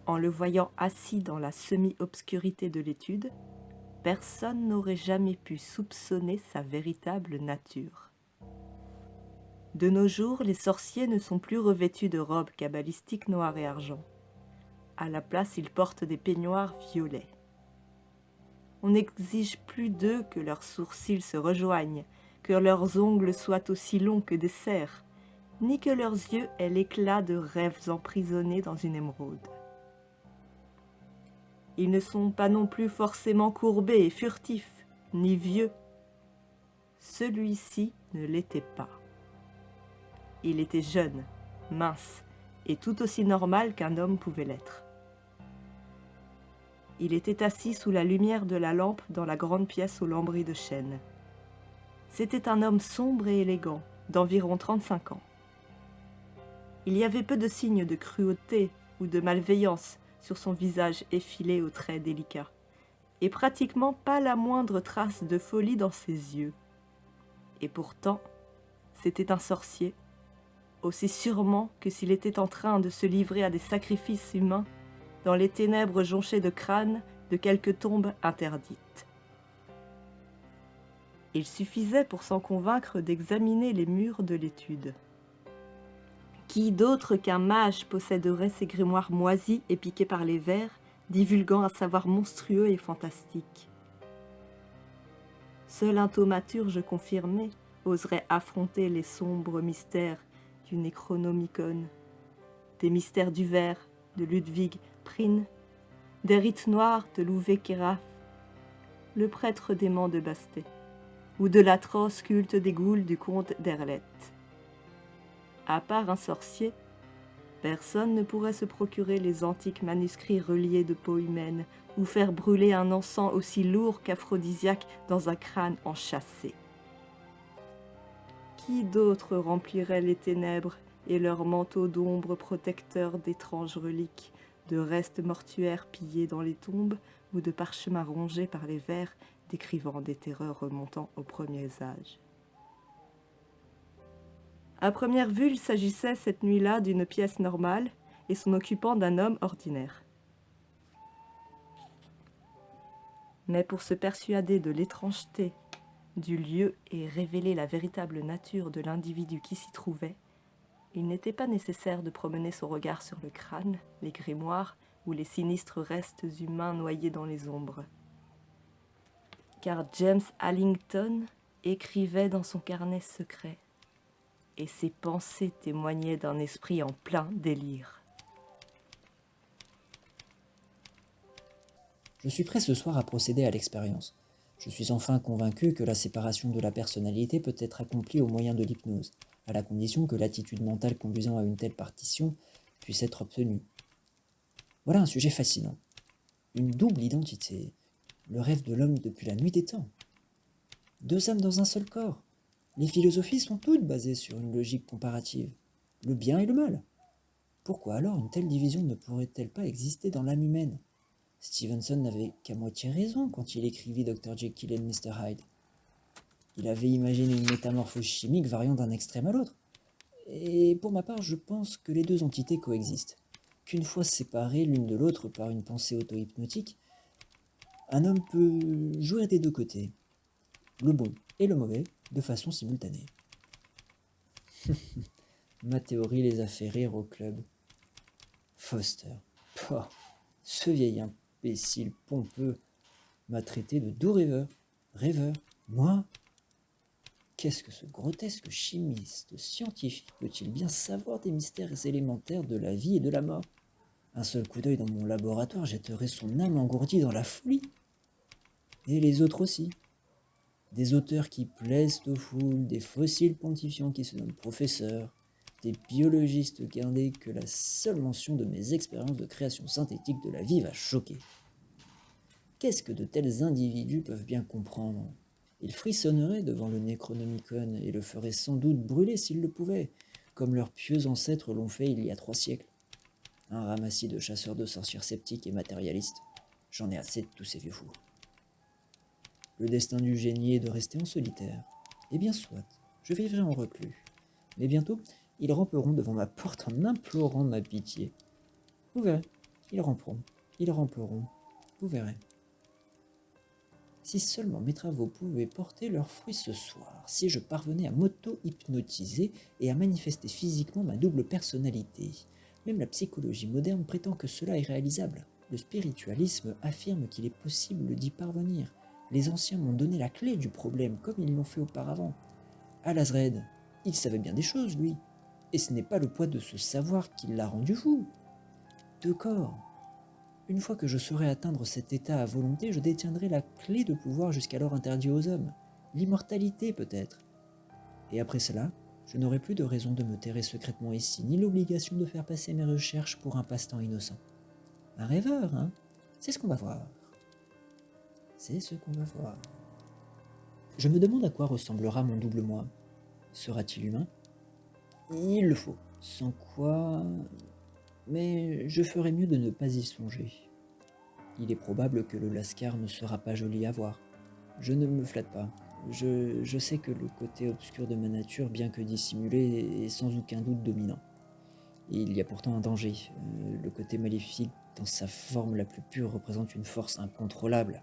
en le voyant assis dans la semi-obscurité de l'étude, personne n'aurait jamais pu soupçonner sa véritable nature. De nos jours, les sorciers ne sont plus revêtus de robes cabalistiques noires et argent. À la place, ils portent des peignoirs violets. On n'exige plus d'eux que leurs sourcils se rejoignent, que leurs ongles soient aussi longs que des cerfs, ni que leurs yeux aient l'éclat de rêves emprisonnés dans une émeraude. Ils ne sont pas non plus forcément courbés et furtifs, ni vieux. Celui-ci ne l'était pas. Il était jeune, mince, et tout aussi normal qu'un homme pouvait l'être. Il était assis sous la lumière de la lampe dans la grande pièce aux lambris de chêne. C'était un homme sombre et élégant, d'environ 35 ans. Il y avait peu de signes de cruauté ou de malveillance sur son visage effilé aux traits délicats, et pratiquement pas la moindre trace de folie dans ses yeux. Et pourtant, c'était un sorcier, aussi sûrement que s'il était en train de se livrer à des sacrifices humains dans les ténèbres jonchées de crânes de quelques tombes interdites. Il suffisait pour s'en convaincre d'examiner les murs de l'étude. Qui d'autre qu'un mage posséderait ces grimoires moisis et piqués par les vers, divulguant un savoir monstrueux et fantastique? Seul un thaumaturge confirmé oserait affronter les sombres mystères du Necronomicon, des mystères du vers de Ludwig Prien, des rites noirs de Louvet Keraf, le prêtre dément de Bastet, ou de l'atroce culte des goules du comte d'Erlette. À part un sorcier, personne ne pourrait se procurer les antiques manuscrits reliés de peau humaine ou faire brûler un encens aussi lourd qu'aphrodisiaque dans un crâne enchâssé. Qui d'autre remplirait les ténèbres et leurs manteaux d'ombre protecteurs d'étranges reliques, de restes mortuaires pillés dans les tombes ou de parchemins rongés par les vers décrivant des terreurs remontant aux premiers âges? À première vue, il s'agissait cette nuit-là d'une pièce normale et son occupant d'un homme ordinaire. Mais pour se persuader de l'étrangeté du lieu et révéler la véritable nature de l'individu qui s'y trouvait, il n'était pas nécessaire de promener son regard sur le crâne, les grimoires ou les sinistres restes humains noyés dans les ombres. Car James Allington écrivait dans son carnet secret, et ses pensées témoignaient d'un esprit en plein délire. Je suis prêt ce soir à procéder à l'expérience. Je suis enfin convaincu que la séparation de la personnalité peut être accomplie au moyen de l'hypnose, à la condition que l'attitude mentale conduisant à une telle partition puisse être obtenue. Voilà un sujet fascinant. Une double identité, le rêve de l'homme depuis la nuit des temps. Deux âmes dans un seul corps. Les philosophies sont toutes basées sur une logique comparative, le bien et le mal. Pourquoi alors une telle division ne pourrait-elle pas exister dans l'âme humaine? Stevenson n'avait qu'à moitié raison quand il écrivit Dr. Jekyll et Mr. Hyde. Il avait imaginé une métamorphose chimique variant d'un extrême à l'autre. Et pour ma part, je pense que les deux entités coexistent. Qu'une fois séparées l'une de l'autre par une pensée auto-hypnotique, un homme peut jouer des deux côtés, le bon et le mauvais, de façon simultanée. Ma théorie les a fait rire au club. Foster, pouah, ce vieil imbécile pompeux m'a traité de doux rêveur. Rêveur, moi? Qu'est-ce que ce grotesque chimiste scientifique peut-il bien savoir des mystères élémentaires de la vie et de la mort? Un seul coup d'œil dans mon laboratoire jetterait son âme engourdie dans la folie. Et les autres aussi. Des auteurs qui plaisent aux foules, des fossiles pontifiants qui se nomment professeurs, des biologistes gardés que la seule mention de mes expériences de création synthétique de la vie va choquer. Qu'est-ce que de tels individus peuvent bien comprendre? Ils frissonneraient devant le Necronomicon et le feraient sans doute brûler s'ils le pouvaient, comme leurs pieux ancêtres l'ont fait il y a 3 siècles. Un ramassis de chasseurs de sorcières sceptiques et matérialistes. J'en ai assez de tous ces vieux fous. Le destin du génie est de rester en solitaire. Eh bien soit, je vivrai en reclus. Mais bientôt, ils ramperont devant ma porte en implorant ma pitié. Vous verrez, Ils ramperont, vous verrez. Si seulement mes travaux pouvaient porter leurs fruits ce soir, si je parvenais à m'auto-hypnotiser et à manifester physiquement ma double personnalité. Même la psychologie moderne prétend que cela est réalisable. Le spiritualisme affirme qu'il est possible d'y parvenir. Les anciens m'ont donné la clé du problème, comme ils l'ont fait auparavant. Alazred, il savait bien des choses, lui. Et ce n'est pas le poids de ce savoir qui l'a rendu fou. 2 corps. Une fois que je saurai atteindre cet état à volonté, je détiendrai la clé de pouvoir jusqu'alors interdit aux hommes. L'immortalité, peut-être. Et après cela, je n'aurai plus de raison de me terrer secrètement ici, ni l'obligation de faire passer mes recherches pour un passe-temps innocent. Un rêveur, hein? C'est ce qu'on va voir. C'est ce qu'on va voir. Je me demande à quoi ressemblera mon double moi. Sera-t-il humain? Il le faut. Sans quoi... Mais je ferais mieux de ne pas y songer. Il est probable que le Lascar ne sera pas joli à voir. Je ne me flatte pas. Je sais que le côté obscur de ma nature, bien que dissimulé, est sans aucun doute dominant. Et il y a pourtant un danger. Le côté maléfique, dans sa forme la plus pure, représente une force incontrôlable.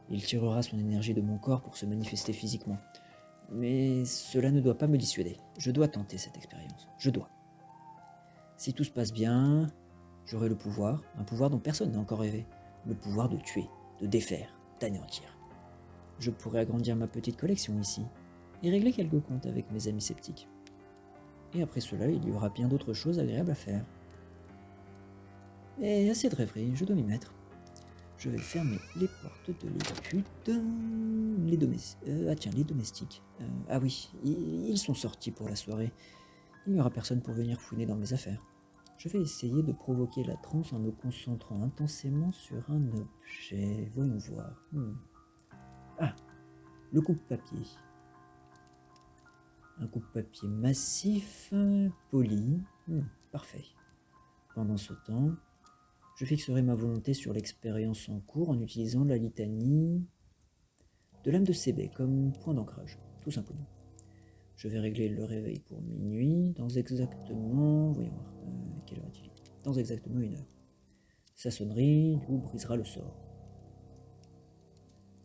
Il tirera son énergie de mon corps pour se manifester physiquement. Mais cela ne doit pas me dissuader. Je dois tenter cette expérience. Je dois. Si tout se passe bien, j'aurai le pouvoir, un pouvoir dont personne n'a encore rêvé. Le pouvoir de tuer, de défaire, d'anéantir. Je pourrais agrandir ma petite collection ici, et régler quelques comptes avec mes amis sceptiques. Et après cela, il y aura bien d'autres choses agréables à faire. Mais assez de rêverie, je dois m'y mettre. Je vais fermer les portes de l'étude. Les domestiques. Ah oui, ils sont sortis pour la soirée. Il n'y aura personne pour venir fouiner dans mes affaires. Je vais essayer de provoquer la transe en me concentrant intensément sur un objet. Voyons voir. Ah, le coupe-papier. Un coupe-papier massif, poli. Parfait. Pendant ce temps, je fixerai ma volonté sur l'expérience en cours en utilisant la litanie de l'âme de Sébé comme point d'ancrage, tout simplement. Je vais régler le réveil pour minuit, dans exactement... Voyons voir, quelle heure est-il? Dans exactement 1 heure. Sa sonnerie nous brisera le sort.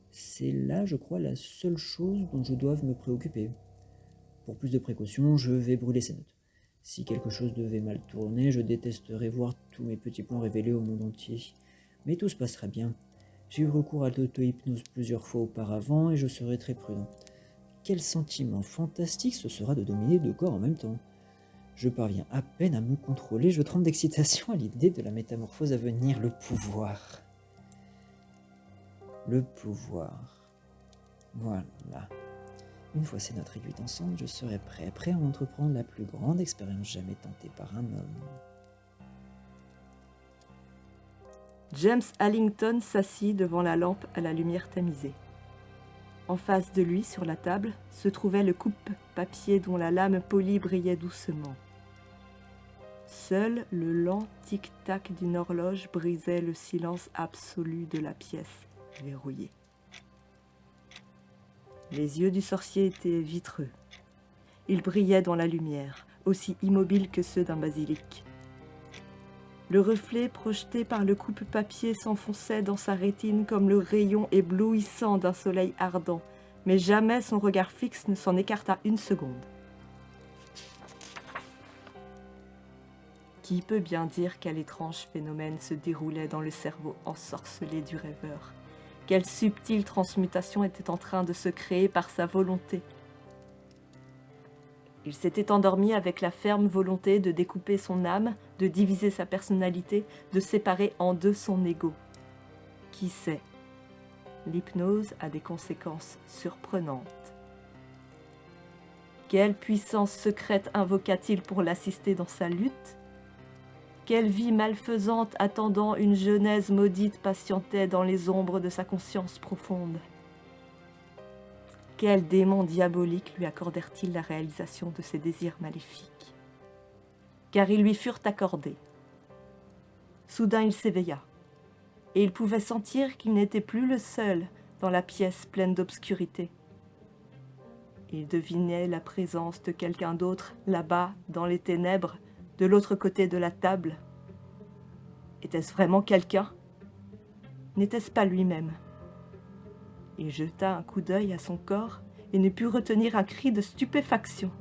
C'est là, je crois, la seule chose dont je doive me préoccuper. Pour plus de précaution, je vais brûler ces notes. Si quelque chose devait mal tourner, je détesterais voir tous mes petits plans révélés au monde entier. Mais tout se passera bien. J'ai eu recours à l'auto-hypnose plusieurs fois auparavant et je serai très prudent. Quel sentiment fantastique ce sera de dominer 2 corps en même temps. Je parviens à peine à me contrôler, je tremble d'excitation à l'idée de la métamorphose à venir, le pouvoir. Le pouvoir. Voilà. Une fois ces notes réduites ensemble, je serai prêt à entreprendre la plus grande expérience jamais tentée par un homme. James Allington s'assit devant la lampe à la lumière tamisée. En face de lui, sur la table, se trouvait le coupe-papier dont la lame polie brillait doucement. Seul le lent tic-tac d'une horloge brisait le silence absolu de la pièce verrouillée. Les yeux du sorcier étaient vitreux. Ils brillaient dans la lumière, aussi immobiles que ceux d'un basilic. Le reflet projeté par le coupe-papier s'enfonçait dans sa rétine comme le rayon éblouissant d'un soleil ardent, mais jamais son regard fixe ne s'en écarta 1 seconde. Qui peut bien dire quel étrange phénomène se déroulait dans le cerveau ensorcelé du rêveur? Quelle subtile transmutation était en train de se créer par sa volonté? Il s'était endormi avec la ferme volonté de découper son âme, de diviser sa personnalité, de séparer en 2 son ego. Qui sait? L'hypnose a des conséquences surprenantes. Quelle puissance secrète invoqua-t-il pour l'assister dans sa lutte? Quelle vie malfaisante attendant une genèse maudite patientait dans les ombres de sa conscience profonde? Quels démons diaboliques lui accordèrent-ils la réalisation de ses désirs maléfiques? Car ils lui furent accordés. Soudain il s'éveilla, et il pouvait sentir qu'il n'était plus le seul dans la pièce pleine d'obscurité. Il devinait la présence de quelqu'un d'autre là-bas, dans les ténèbres, de l'autre côté de la table. Était-ce vraiment quelqu'un? N'était-ce pas lui-même? Il jeta un coup d'œil à son corps et ne put retenir un cri de stupéfaction.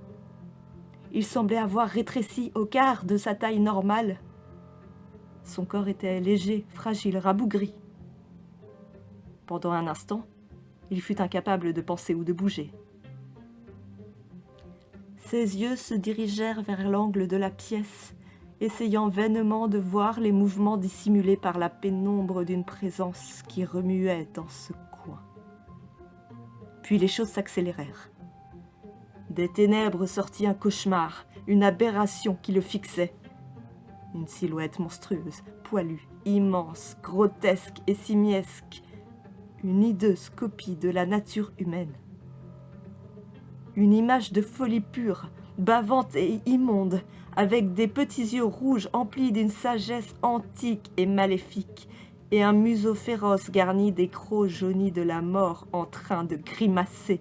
Il semblait avoir rétréci au quart de sa taille normale. Son corps était léger, fragile, rabougri. Pendant un instant, il fut incapable de penser ou de bouger. Ses yeux se dirigèrent vers l'angle de la pièce, essayant vainement de voir les mouvements dissimulés par la pénombre d'une présence qui remuait dans ce coin. Puis les choses s'accélérèrent. Des ténèbres sortit un cauchemar, une aberration qui le fixait. Une silhouette monstrueuse, poilue, immense, grotesque et simiesque. Une hideuse copie de la nature humaine. Une image de folie pure, bavante et immonde, avec des petits yeux rouges emplis d'une sagesse antique et maléfique, et un museau féroce garni des crocs jaunis de la mort en train de grimacer.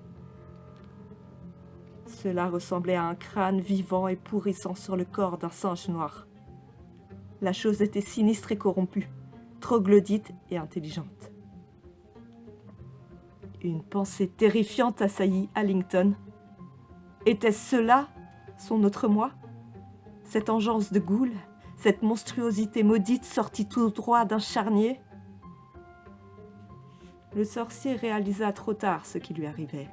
Cela ressemblait à un crâne vivant et pourrissant sur le corps d'un singe noir. La chose était sinistre et corrompue, troglodyte et intelligente. Une pensée terrifiante assaillit Allington. Était-ce cela, son autre moi? Cette engeance de goule, cette monstruosité maudite sortie tout droit d'un charnier? Le sorcier réalisa trop tard ce qui lui arrivait.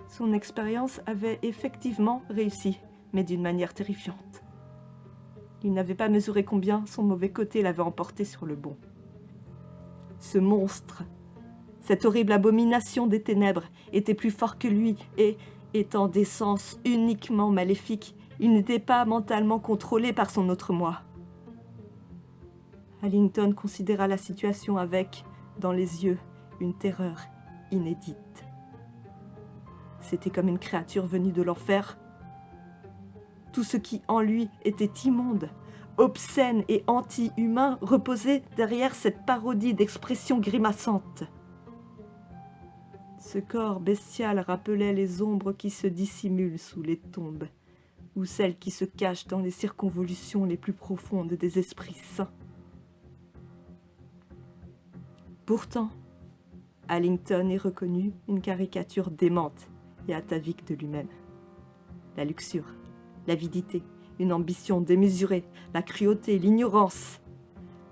Son expérience avait effectivement réussi, mais d'une manière terrifiante. Il n'avait pas mesuré combien son mauvais côté l'avait emporté sur le bon. Ce monstre, cette horrible abomination des ténèbres, était plus fort que lui et, étant d'essence uniquement maléfique, il n'était pas mentalement contrôlé par son autre moi. Allington considéra la situation avec, dans les yeux, une terreur inédite. C'était comme une créature venue de l'enfer. Tout ce qui en lui était immonde, obscène et anti-humain reposait derrière cette parodie d'expression grimaçante. Ce corps bestial rappelait les ombres qui se dissimulent sous les tombes, ou celles qui se cachent dans les circonvolutions les plus profondes des esprits saints. Pourtant, Allington y reconnut une caricature démente et atavique de lui-même. La luxure, l'avidité, une ambition démesurée, la cruauté, l'ignorance,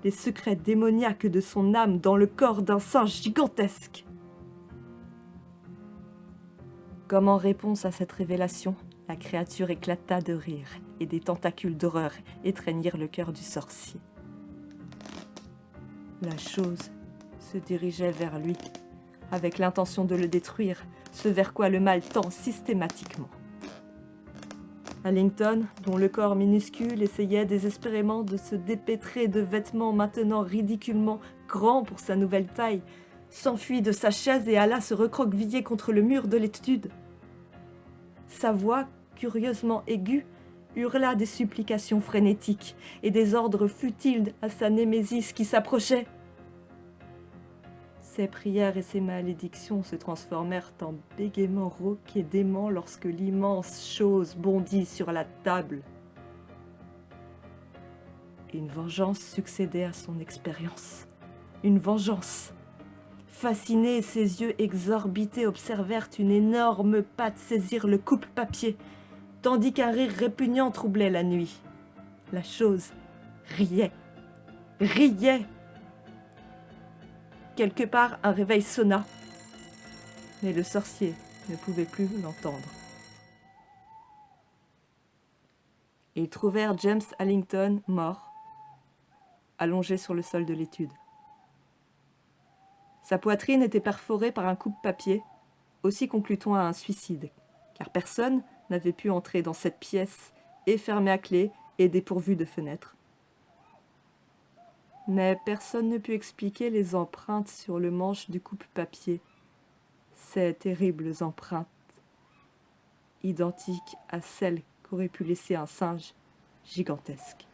les secrets démoniaques de son âme dans le corps d'un singe gigantesque. Comme en réponse à cette révélation, la créature éclata de rire et des tentacules d'horreur étreignirent le cœur du sorcier. La chose se dirigeait vers lui, avec l'intention de le détruire, ce vers quoi le mal tend systématiquement. Allington, dont le corps minuscule essayait désespérément de se dépêtrer de vêtements maintenant ridiculement grands pour sa nouvelle taille, s'enfuit de sa chaise et alla se recroqueviller contre le mur de l'étude. Sa voix, curieusement aiguë, hurla des supplications frénétiques et des ordres futiles à sa némésis qui s'approchait. Ses prières et ses malédictions se transformèrent en bégaiements rauques et déments lorsque l'immense chose bondit sur la table. Une vengeance succédait à son expérience. Une vengeance. Fascinés, ses yeux exorbités observèrent une énorme patte saisir le coupe-papier, tandis qu'un rire répugnant troublait la nuit. La chose riait. Riait. Quelque part, un réveil sonna, mais le sorcier ne pouvait plus l'entendre. Ils trouvèrent James Allington mort, allongé sur le sol de l'étude. Sa poitrine était perforée par un coupe-papier, aussi conclut-on à un suicide, car personne n'avait pu entrer dans cette pièce, et fermée à clé et dépourvue de fenêtres. Mais personne ne put expliquer les empreintes sur le manche du coupe-papier, ces terribles empreintes, identiques à celles qu'aurait pu laisser un singe gigantesque.